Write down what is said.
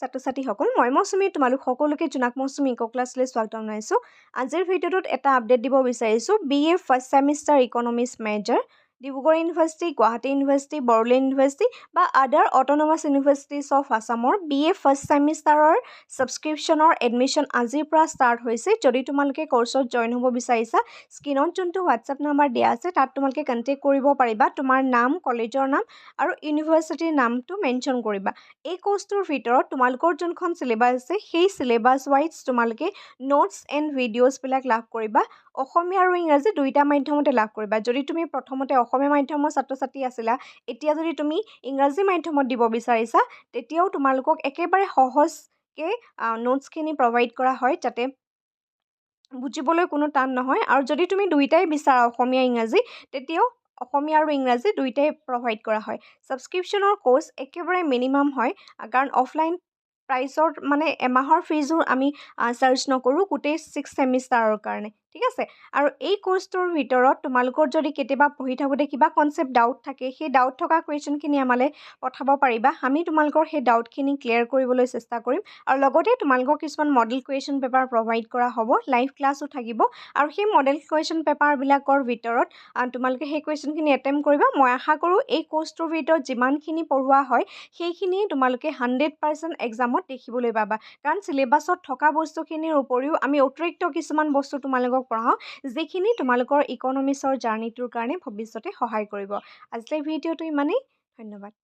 ছাত্ৰ-ছাত্ৰীসকল মই মৌচুমী তোমালোক সকলোকে জোনাক মৌচুমী ইক' ক্লাছলৈ স্বাগতম জনাইছোঁ। আজিৰ ভিডিঅ'টোত এটা আপডেট দিব বিচাৰিছোঁ। BA first semester economics major Dibrugarh university, Guwahati university, Bodoland university বা আদাৰ অট'নমাছ ইউনিভাৰ্চিটিজ অফ আছামৰ BA ফাৰ্ষ্ট ছেমিষ্টাৰৰ ছাবস্ক্ৰিপশ্যনৰ এডমিশ্যন আজিৰ পৰা ষ্টাৰ্ট হৈছে। যদি তোমালোকে কৰ্চত জইন হ'ব বিচাৰিছা, স্ক্ৰীনত যোনটো হোৱাটছএপ নাম্বাৰ দিয়া আছে তাত তোমালোকে কণ্টেক্ট কৰিব পাৰিবা। তোমাৰ নাম, কলেজৰ নাম আৰু ইউনিভাৰ্চিটিৰ নামটো মেনশ্যন কৰিবা। এই কোৰ্চটোৰ ভিতৰত তোমালোকৰ যোনখন চিলেবাছ আছে সেই চিলেবাছ ৱাইজ তোমালোকে নোটছ এণ্ড ভিডিঅ'ছবিলাক লাভ কৰিবা। অসমীয়া আৰু ইংৰাজী দুইটা মাধ্যমতে লাভ কৰিবা। যদি তুমি প্ৰথমতে অসমীয়া মাধ্যমৰ ছাত্ৰ-ছাত্ৰী আছিলা, এতিয়া যদি তুমি ইংৰাজী মাধ্যমত দিব বিচাৰিছা, তেতিয়াও তোমালোকক একেবাৰে সহজকৈ নোটছখিনি প্ৰভাইড কৰা হয়, যাতে বুজিবলৈ কোনো টান নহয়। আৰু যদি তুমি দুইটাই বিচাৰা অসমীয়া ইংৰাজী, তেতিয়াও অসমীয়া আৰু ইংৰাজী দুইটাই প্ৰভাইড কৰা হয়। ছাবস্ক্ৰিপশ্যনৰ কোৰ্চ একেবাৰে মিনিমাম হয়, কাৰণ অফলাইন প্ৰাইচৰ মানে এমাহৰ ফিজো আমি চাৰ্জ নকৰোঁ গোটেই 6 ছেমিষ্টাৰৰ কাৰণে, ঠিক আছে। আৰু এই কোৰ্চটোৰ ভিতৰত তোমালোকৰ যদি কেতিয়াবা পঢ়ি থাকোঁতে কিবা কনচেপ্ট ডাউট থাকে, সেই ডাউট থকা কুৱেশ্যনখিনি আমালৈ পঠাব পাৰিবা। আমি তোমালোকৰ সেই ডাউটখিনি ক্লিয়াৰ কৰিবলৈ চেষ্টা কৰিম। আৰু লগতে তোমালোকক কিছুমান মডেল কুৱেশ্যন পেপাৰ প্ৰভাইড কৰা হ'ব, লাইভ ক্লাছো থাকিব। আৰু সেই মডেল কুৱেশ্যন পেপাৰবিলাকৰ ভিতৰত তোমালোকে সেই কুৱেশ্যনখিনি এটেম্প কৰিবা। মই আশা কৰোঁ এই কোৰ্চটোৰ ভিতৰত যিমানখিনি পঢ়োৱা হয় সেইখিনি তোমালোকে 100% এক্সামত দেখিবলৈ পাবা, কাৰণ চিলেবাছত থকা বস্তুখিনিৰ উপৰিও আমি অতিৰিক্ত কিছুমান বস্তু তোমালোকক পঢ়াওঁ, যিখিনি তোমালোকৰ ইকনমিক্সৰ জাৰ্ণিটোৰ কাৰণে ভৱিষ্যতে সহায় কৰিব। আজিলৈ ভিডিঅ'টো ইমানেই। ধন্যবাদ।